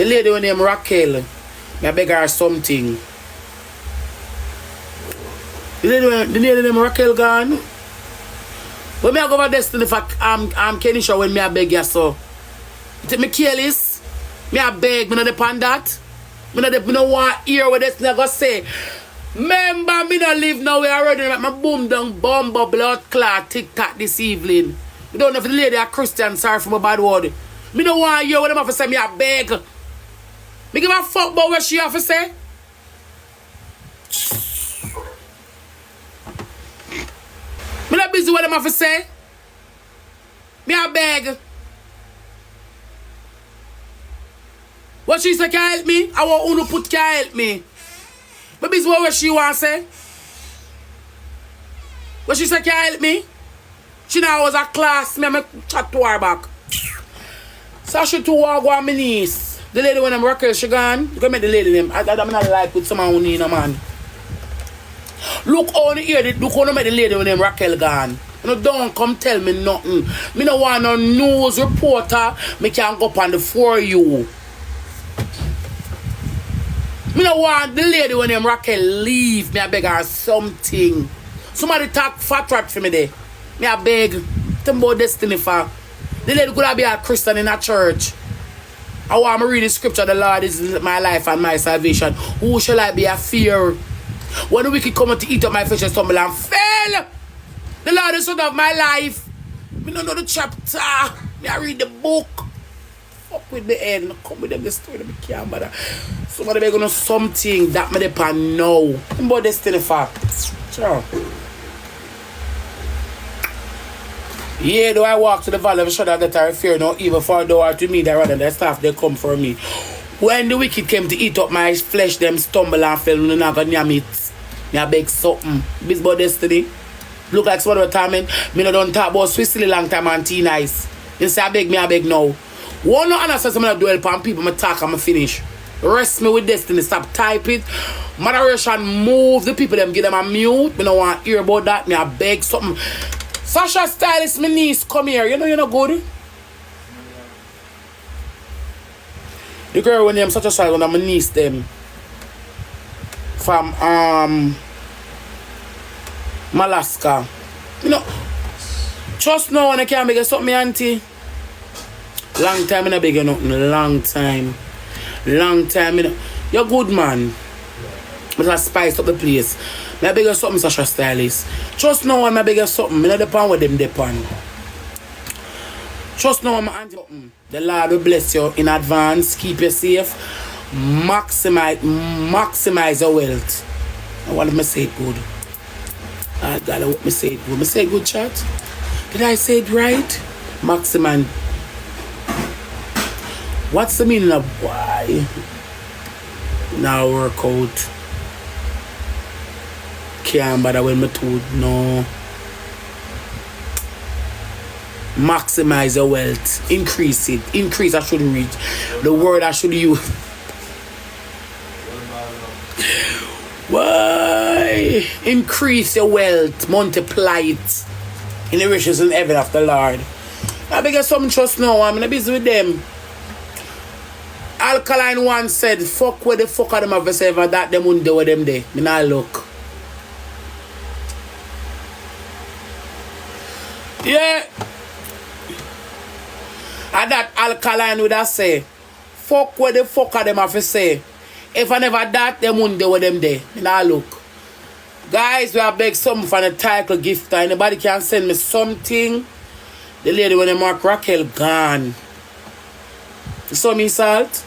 The lady with name Raquel. I beg her something. The lady name Raquel gone. When me I go over Destiny for Kenisha when me I beg you so. You take me careless. Me I beg, me not depend that. Me no want hear what Destiny I go say. Remember, me not live nowhere already. My boom down, bumble, blood clot, tic-tac this evening. You don't know if the lady are Christian, sorry for my bad word. Me no want hear what them have to say, me I beg. Me give a fuck about what she have to say. Me not busy what them have to say. Me I beg. What she say can help me? I want Uno put can help me. But busy what she want to say. What she say can help me? She now was a class, me I chat to her back. So she to walk on my niece. The lady when I'm Raquel, she gone. You can make the lady name. I'm not like with someone who need a man. Look how the ear, look how make the lady when I'm Raquel gone. You know, don't come tell me nothing. Me no want no news reporter. Me can't go up on the for you. Me no want the lady when I'm Raquel leave. Me I beg her something. Somebody talk fat rat for me there. Me I beg. Tell me about Destiny for. The lady could have been a Christian in a church. I want to read the scripture, the Lord is my life and my salvation. Who shall I be a fear? When the wicked come to eat up my flesh and stumble and fail. The Lord is the son of my life. Me don't know the chapter. Me I read the book. Fuck with the end. Come with them the story. Me can't bother. Somebody be gonna something that me depend now. About Destiny for. Sure. Yeah, do I walk to the valley of the shadow that I fear no evil, for thou art to me that rather than staff they come for me. When the wicked came to eat up my flesh, them stumble and fell, and I got near me. I beg something. This about Destiny. Look like some other time, me no don't talk about Rosealee long time and tea nice. You say I beg now. One no answer so I do help on people, I talk and I finish. Rest me with Destiny, stop type it. Moderation move the people, them give them a mute. Me no want to hear about that, me I beg something. Sasha Stylist, my niece, come here. You know you're not good. The girl when them Sasha Stylist, when my niece them from Alaska. You know, just now when I can't beg something, auntie. Long time I beg you nothing. Long time, you know. You're good man. But I spice up the place. I beg you something, Sasha Stylist. Just now I beg you something. I don't depend what them depend. Just now I'm auntie something. The Lord will bless you in advance. Keep you safe. Maximize your wealth. I want to say it good. God, I want me say it good. Me say it good, chat? Did I say it right? Maximize. What's the meaning of why? Now work out. Can't bother when me told no. Maximize your wealth. Increase it. Increase I should read. The word I should use. Why? Increase your wealth. Multiply it. In the riches in heaven of the Lord. I beg you some trust now. I'm not busy with them. Alkaline once said, fuck where the fuck are them have to say for that them won't do with them there. Me not look. Yeah. And that Alkaline would have say, fuck where the fuck are them have to say. If I never that, them won't do with them there. Me not look. Guys, we have beg something for the title gift. Anybody can send me something. The lady when they mark Raquel gone. You saw me salt?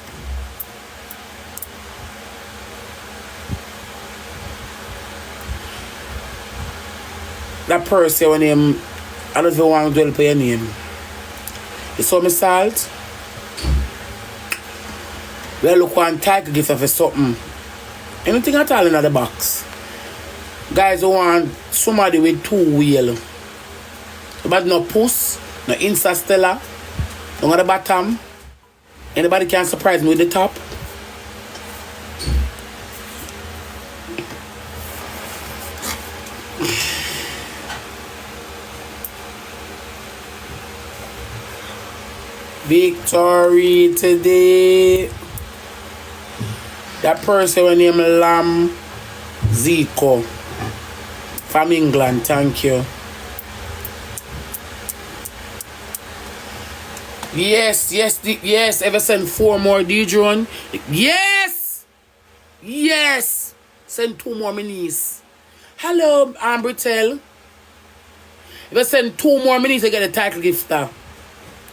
That person when him I don't even want to dwell for your name. You saw me salt? Well look one title gift for something. Anything at all in the box. Guys who want somebody with 2 wheels. But no puss, no Instastellar, no on the bottom. Anybody can surprise me with the top? Victory today. That person when name Lam Zico from England, thank you. Yes, ever send 4 more D-drone. Yes! Yes! Send 2 more minis. Hello, Ambritel. Ever send 2 more minis to get a title gifter.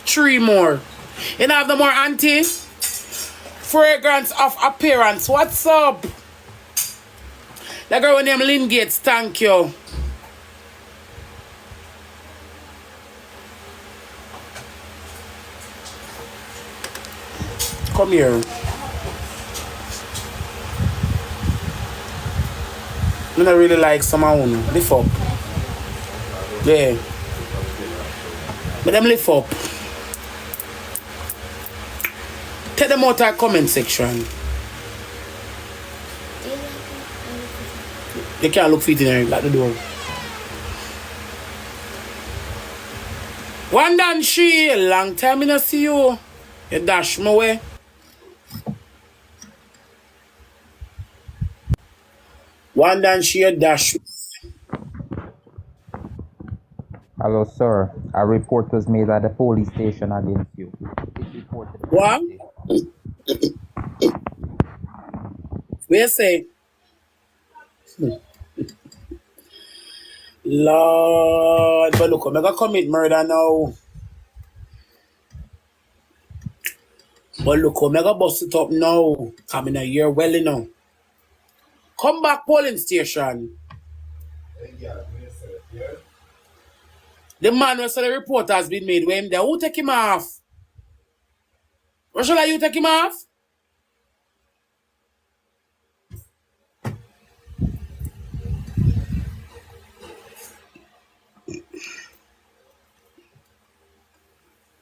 3 more. You have the more auntie? Fragrance of appearance. What's up? That girl named Lynn Gates, thank you. Come here. I don't really like some of them. Lift up. Yeah. But them lift up. Take them out of the comment section. You can't look feet in there, like the door. One done she, a long time I don't see you. You dash my way. One done she, a dash. Hello, sir. A report was made at the police station against you. What? Where say? Lord, but look, I'm gonna commit murder now. But look, I'm gonna bust it up now. Coming a year well enough. Come back, polling station. The man who said the report has been made with him there. Who take him off? Rosealee, you take him off?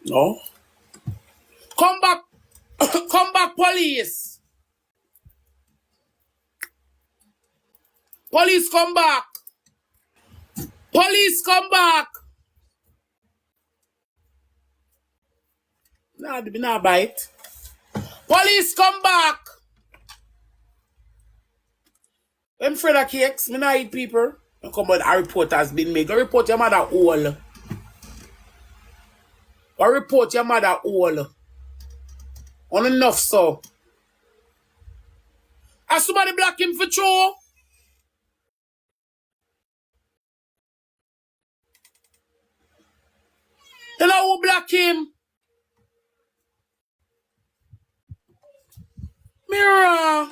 No. Come back. Come back, police. Police, come back. Police, come back. Nah, they not bite. Police, come back. I'm afraid of cakes. Me not eat people. Come on, a report has been made. Go report your mother all. Or report your mother all. On enough so. Has somebody block him for true? You know who block him? Mirror.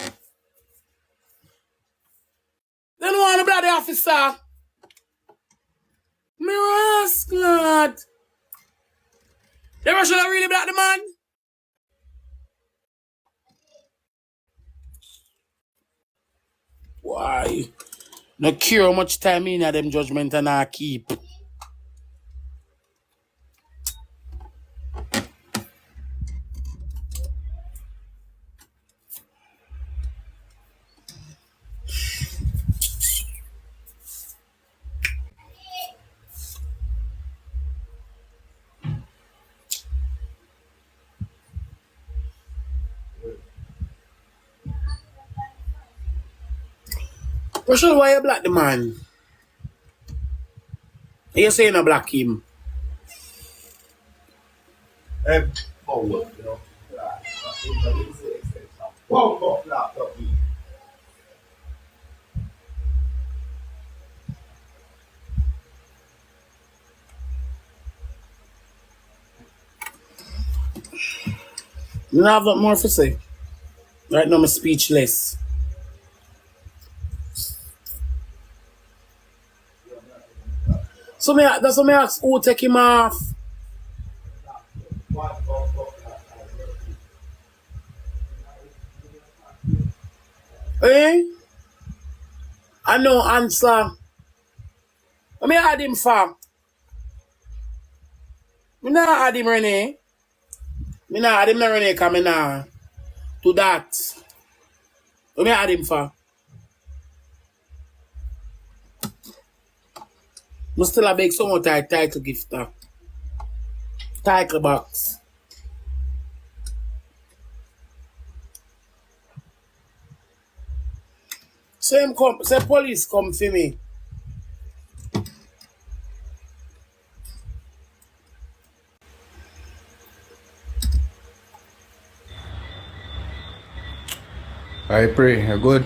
They don't want to block the officer. Mirror ask, lad. They should have really block the man. Why? No care how much time in them judgment and I keep. Rosealee, why you block the man? You saying you block him? You don't have that more to say. Right now I'm speechless. So that's what I ask who take him off. Eh? I know answer. What me add him for? Me not add him Renee. Me not add him na Renee because me not do that. What me add him for? I still a beg someone title gifter. Title box. Say police come for me. I pray, you're good.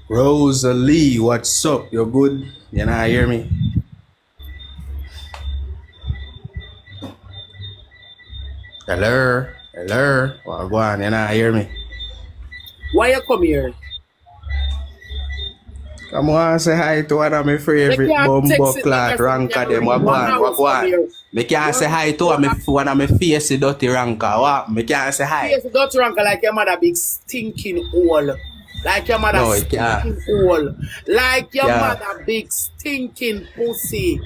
Rosealee, what's up? You're good? You not hear me? Hello? Hello? Well, go on, you not hear me? Why you come here? Come on, say hi to one of my They favorite can't bumbo text it like clot I said me ranker can them. read. What go One on? What house go from on? here. Me can't say hi to one of my face dirty ranker. What? Me can't say hi. Yes, don't rank like your mother big stinking hole. Like your mother No, it can't. stinking hole. Like your Yeah. mother big stinking pussy.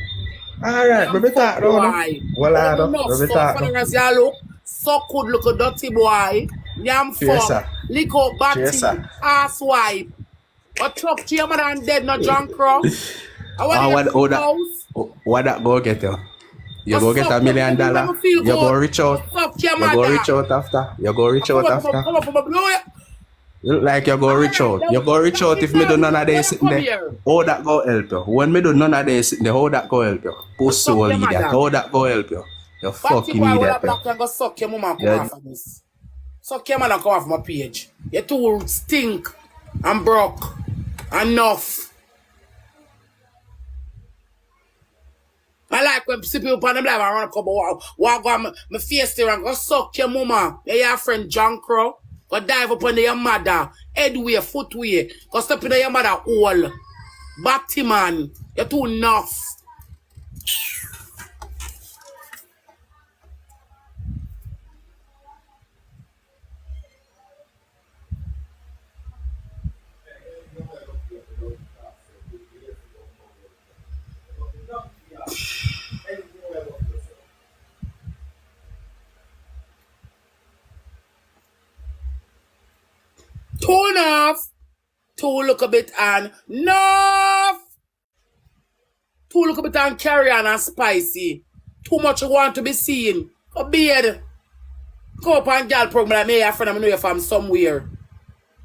Alright, Damn baby fuck talk now, no? boy. Well, But I them do. enough Baby so talk for now. the rest you look. So could look a dirty boy. Damn fuck. Chaser. Lick out batty. Chaser. Ass wipe. What truck to your mother and dead no drunk crow? I want Ah, to what, get oh, that, house. what that go get you? You Go go get suck $1 your million. mother. Make me feel You go good. reach Go out. suck your You go mother. reach out after. You go reach out after. Come up, blow it. You look like you go reach Alright, out. You go reach out if me do none of this sitting come there. here. How that go help you? When me do none of this sitting there, how that go help you? Go Pussy suck hole your idiot. mother. How that go help you? You Batty fucking boy with a idiot. black and go suck your mama and come You, off of this. Suck your mother and come off my page. You two stink and broke. Enough. I like when see people on them live and run a couple walk on my face there and go suck your mama. You your friend John Crow. Go dive up on your mother. Headway, footway. Go step in your mother hole. Batty man. You're too enough. Too enough. Too look a bit and enough. Too look a bit and carry on and spicy. Too much you want to be seen. Go beard. Come up and girl program like me, your friend, I know you from somewhere.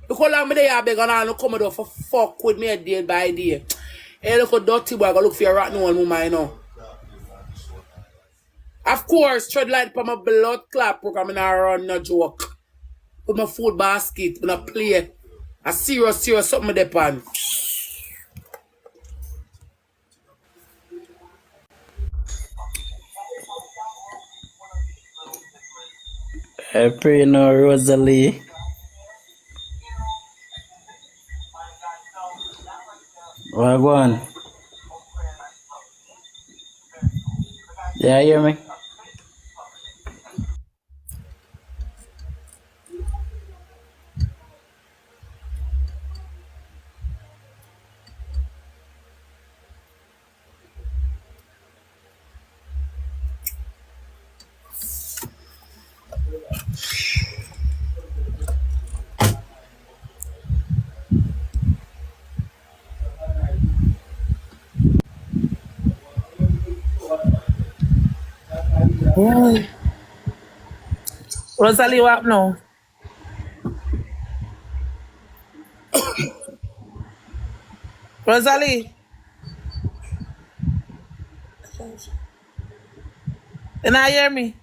Look how long me there beg and all come out for fuck with me day by day. Hey, look how dirty boy go look for your rotten old woman, you know. Of course, tread light for my blood clot program and I run no joke. Put my food basket, when I play. A serious something with the pan. I pray no Rosalie. What go on? Yeah, you hear me? Rosalie, what now? Rosalie, you not hear me?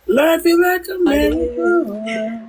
Life is like a merry-go-round.